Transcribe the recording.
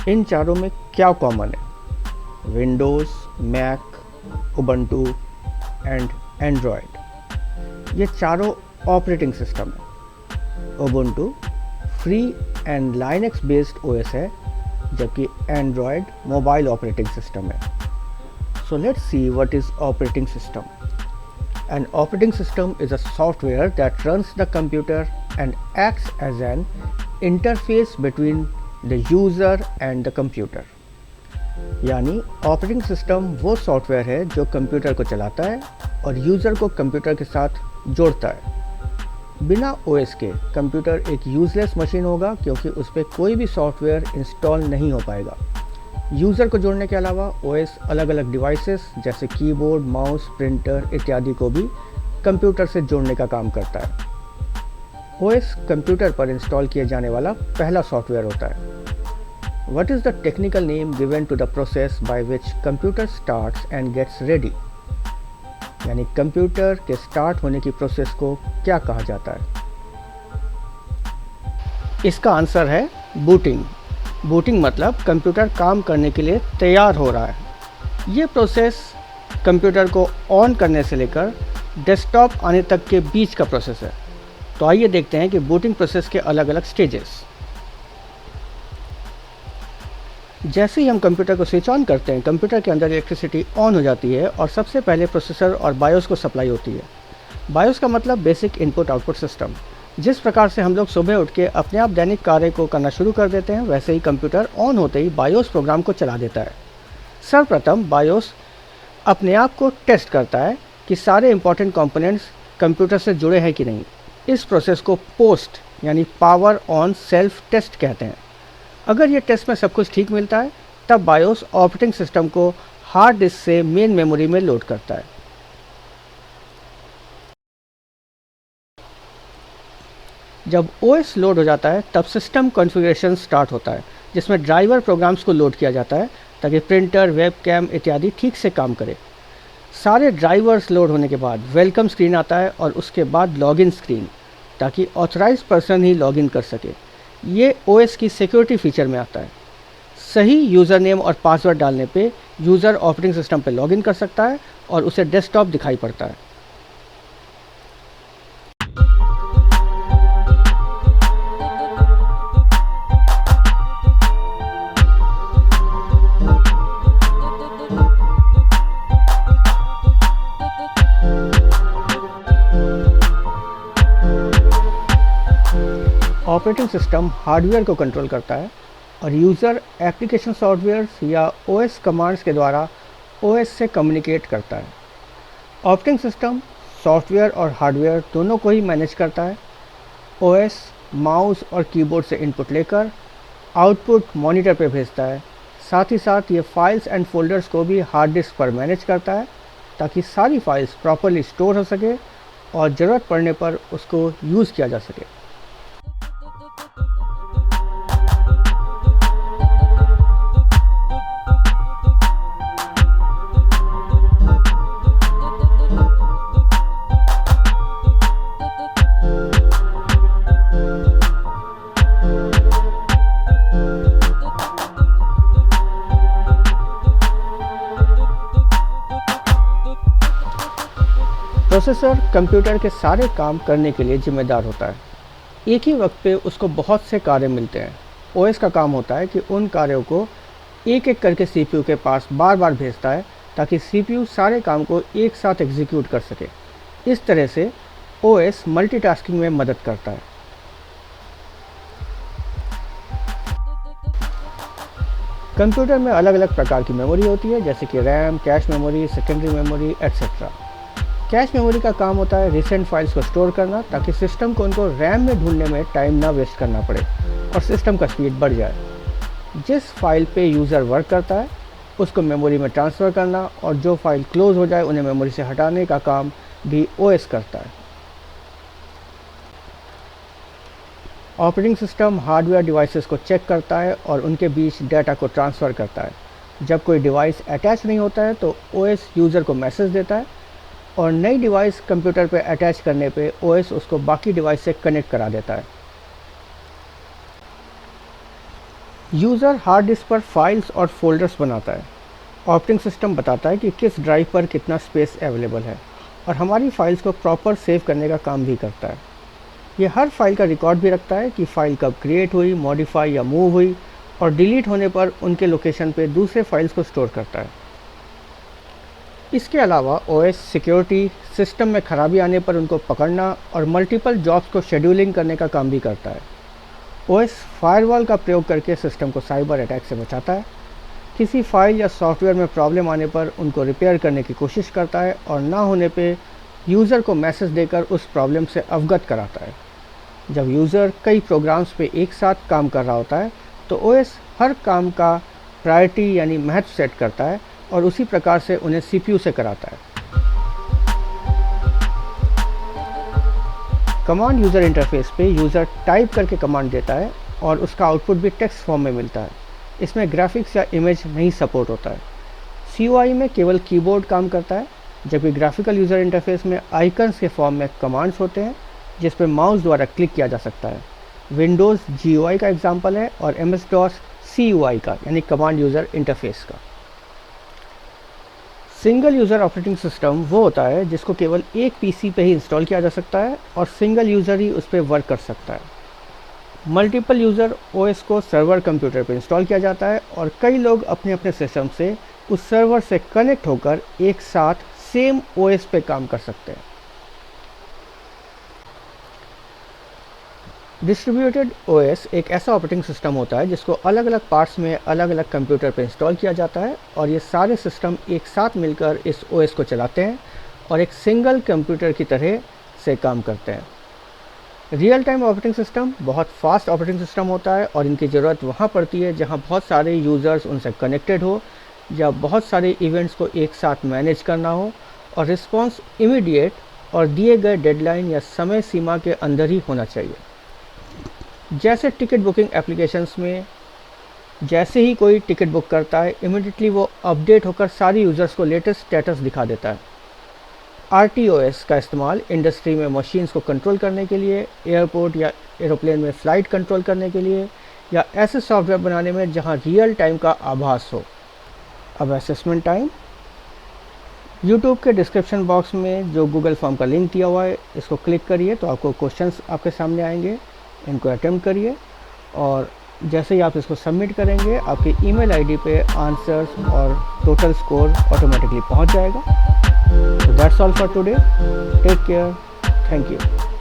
इन चारों में क्या कॉमन है? Windows, Mac, Ubuntu and Android, ये चारों ऑपरेटिंग सिस्टम है। Ubuntu free and Linux based OS है, जबकि एंड्रॉयड मोबाइल ऑपरेटिंग सिस्टम है। So let's see what is operating system. An operating system is a software that runs the computer and acts as an interface between the user and the computer। यानी operating system वो software है जो computer को चलाता है और user को computer के साथ जोड़ता है। बिना ओएस के कंप्यूटर एक यूज़लेस मशीन होगा, क्योंकि उस पर कोई भी सॉफ्टवेयर इंस्टॉल नहीं हो पाएगा। यूज़र को जोड़ने के अलावा ओएस अलग अलग डिवाइसेस जैसे कीबोर्ड, माउस, प्रिंटर इत्यादि को भी कंप्यूटर से जोड़ने का काम करता है। ओएस कंप्यूटर पर इंस्टॉल किए जाने वाला पहला सॉफ्टवेयर होता है। What is the technical name given to the process by which computer starts and gets ready? यानी कंप्यूटर के स्टार्ट होने की प्रोसेस को क्या कहा जाता है? इसका आंसर है बूटिंग। बूटिंग मतलब कंप्यूटर काम करने के लिए तैयार हो रहा है। ये प्रोसेस कंप्यूटर को ऑन करने से लेकर डेस्कटॉप आने तक के बीच का प्रोसेस है। तो आइए देखते हैं कि बूटिंग प्रोसेस के अलग अलग स्टेजेस। जैसे ही हम कंप्यूटर को स्विच ऑन करते हैं, कंप्यूटर के अंदर इलेक्ट्रिसिटी ऑन हो जाती है और सबसे पहले प्रोसेसर और बायोस को सप्लाई होती है। बायोस का मतलब बेसिक इनपुट आउटपुट सिस्टम। जिस प्रकार से हम लोग सुबह उठ के अपने आप दैनिक कार्य को करना शुरू कर देते हैं, वैसे ही कंप्यूटर ऑन होते ही बायोस प्रोग्राम को चला देता है। सर्वप्रथम बायोस अपने आप को टेस्ट करता है कि सारे इंपॉर्टेंट कंपोनेंट्स कंप्यूटर से जुड़े हैं कि नहीं। इस प्रोसेस को पोस्ट यानी पावर ऑन सेल्फ टेस्ट कहते हैं। अगर ये टेस्ट में सब कुछ ठीक मिलता है, तब बायोस ऑपरेटिंग सिस्टम को हार्ड डिस्क से मेन मेमोरी में लोड करता है। जब ओएस लोड हो जाता है, तब सिस्टम कॉन्फ़िगरेशन स्टार्ट होता है, जिसमें ड्राइवर प्रोग्राम्स को लोड किया जाता है ताकि प्रिंटर, वेबकैम इत्यादि ठीक से काम करे। सारे ड्राइवर्स लोड होने के बाद वेलकम स्क्रीन आता है और उसके बाद लॉगिन स्क्रीन, ताकि ऑथराइज्ड पर्सन ही लॉगिन कर सके। ये ओएस की सिक्योरिटी फीचर में आता है। सही यूज़र नेम और पासवर्ड डालने पे यूज़र ऑपरेटिंग सिस्टम पे लॉगिन कर सकता है और उसे डेस्कटॉप दिखाई पड़ता है। ऑपरेटिंग सिस्टम हार्डवेयर को कंट्रोल करता है और यूज़र एप्लीकेशन सॉफ्टवेयर्स या ओएस कमांड्स के द्वारा ओएस से कम्युनिकेट करता है। ऑपरेटिंग सिस्टम सॉफ्टवेयर और हार्डवेयर दोनों को ही मैनेज करता है। ओएस माउस और कीबोर्ड से इनपुट लेकर आउटपुट मॉनिटर पे भेजता है। साथ ही साथ ये फाइल्स एंड फोल्डर्स को भी हार्ड डिस्क पर मैनेज करता है, ताकि सारी फाइल्स प्रॉपरली स्टोर हो सके और ज़रूरत पड़ने पर उसको यूज़ किया जा सके। प्रोसेसर कंप्यूटर के सारे काम करने के लिए जिम्मेदार होता है। एक ही वक्त पे उसको बहुत से कार्य मिलते हैं। ओएस का काम होता है कि उन कार्यों को एक एक करके सीपीयू के पास बार बार भेजता है, ताकि सीपीयू सारे काम को एक साथ एग्जीक्यूट कर सके। इस तरह से ओएस मल्टीटास्किंग में मदद करता है। कंप्यूटर में अलग अलग प्रकार की मेमोरी होती है, जैसे कि RAM, cache memory, secondary memory etcetera. Cache memory का काम होता है रिसेंट फाइल्स को स्टोर करना, ताकि सिस्टम को उनको रैम में ढूंढने में टाइम ना वेस्ट करना पड़े और सिस्टम का स्पीड बढ़ जाए। जिस फाइल पे यूज़र वर्क करता है उसको मेमोरी में ट्रांसफ़र करना, और जो फाइल क्लोज हो जाए उन्हें मेमोरी से हटाने का काम भी ओएस करता है। ऑपरेटिंग सिस्टम हार्डवेयर डिवाइसेस को चेक करता है और उनके बीच डाटा को ट्रांसफ़र करता है। जब कोई डिवाइस अटैच नहीं होता है तो ओएस यूज़र को मैसेज देता है, और नई डिवाइस कंप्यूटर पे अटैच करने पे ओएस उसको बाकी डिवाइस से कनेक्ट करा देता है। यूज़र हार्ड डिस्क पर फाइल्स और फोल्डर्स बनाता है। ऑपरेटिंग सिस्टम बताता है कि किस ड्राइव पर कितना स्पेस अवेलेबल है और हमारी फाइल्स को प्रॉपर सेव करने का काम भी करता है। ये हर फाइल का रिकॉर्ड भी रखता है कि फ़ाइल कब क्रिएट हुई, मॉडिफाई या मूव हुई, और डिलीट होने पर उनके लोकेशन पे दूसरे फाइल्स को स्टोर करता है। इसके अलावा ओएस सिक्योरिटी, सिस्टम में खराबी आने पर उनको पकड़ना और मल्टीपल जॉब्स को शेड्यूलिंग करने का काम भी करता है। ओएस फायरवॉल का प्रयोग करके सिस्टम को साइबर अटैक से बचाता है। किसी फाइल या सॉफ्टवेयर में प्रॉब्लम आने पर उनको रिपेयर करने की कोशिश करता है और ना होने पे यूज़र को मैसेज देकर उस प्रॉब्लम से अवगत कराता है। जब यूज़र कई प्रोग्राम्स पे एक साथ काम कर रहा होता है तो ओएस हर काम का प्रायोरिटी यानी महत्व सेट करता है और उसी प्रकार से उन्हें सीपीयू से कराता है। कमांड यूज़र इंटरफेस पे यूज़र टाइप करके कमांड देता है और उसका आउटपुट भी टेक्स्ट फॉर्म में मिलता है। इसमें ग्राफिक्स या इमेज नहीं सपोर्ट होता है। सीयूआई में केवल कीबोर्ड काम करता है, जबकि ग्राफिकल यूज़र इंटरफेस में आइकन्स के फॉर्म में कमांड्स होते हैं जिस पर माउस द्वारा क्लिक किया जा सकता है। विंडोज़ जीयूआई का एग्जाम्पल है और एमएस डॉस सीयूआई का यानी कमांड यूज़र इंटरफेस का। सिंगल यूज़र ऑपरेटिंग सिस्टम वो होता है जिसको केवल एक पीसी पे ही इंस्टॉल किया जा सकता है और सिंगल यूज़र ही उस पर वर्क कर सकता है। मल्टीपल यूज़र ओएस को सर्वर कंप्यूटर पर इंस्टॉल किया जाता है और कई लोग अपने अपने सिस्टम से उस सर्वर से कनेक्ट होकर एक साथ सेम ओएस पे काम कर सकते हैं। डिस्ट्रीब्यूटेड ओएस एक ऐसा ऑपरेटिंग सिस्टम होता है जिसको अलग अलग पार्ट्स में अलग अलग कंप्यूटर पर इंस्टॉल किया जाता है और ये सारे सिस्टम एक साथ मिलकर इस ओएस को चलाते हैं और एक सिंगल कंप्यूटर की तरह से काम करते हैं। रियल टाइम ऑपरेटिंग सिस्टम बहुत फास्ट ऑपरेटिंग सिस्टम होता है और इनकी ज़रूरत वहाँ पड़ती है जहाँ बहुत सारे यूज़र्स उनसे कनेक्टेड हो या बहुत सारे इवेंट्स को एक साथ मैनेज करना हो और रिस्पॉन्स इमीडिएट और दिए गए डेडलाइन या समय सीमा के अंदर ही होना चाहिए। जैसे टिकट बुकिंग एप्लीकेशंस में जैसे ही कोई टिकट बुक करता है इमीडिएटली वो अपडेट होकर सारी यूज़र्स को लेटेस्ट स्टेटस दिखा देता है। आरटीओएस का इस्तेमाल इंडस्ट्री में मशीन्स को कंट्रोल करने के लिए, एयरपोर्ट या एरोप्लेन में फ़्लाइट कंट्रोल करने के लिए या ऐसे सॉफ्टवेयर बनाने में जहां रियल टाइम का आभास हो। अब असेसमेंट टाइम। यूट्यूब के डिस्क्रिप्शन बॉक्स में जो गूगल फॉर्म का लिंक दिया हुआ है इसको क्लिक करिए तो आपको क्वेश्चंस आपके सामने आएंगे। इनको अटेम्प्ट करिए और जैसे ही आप इसको सबमिट करेंगे आपके ईमेल आईडी पे आंसर्स और टोटल स्कोर ऑटोमेटिकली पहुंच जाएगा। So that's all for today. Take care. Thank you.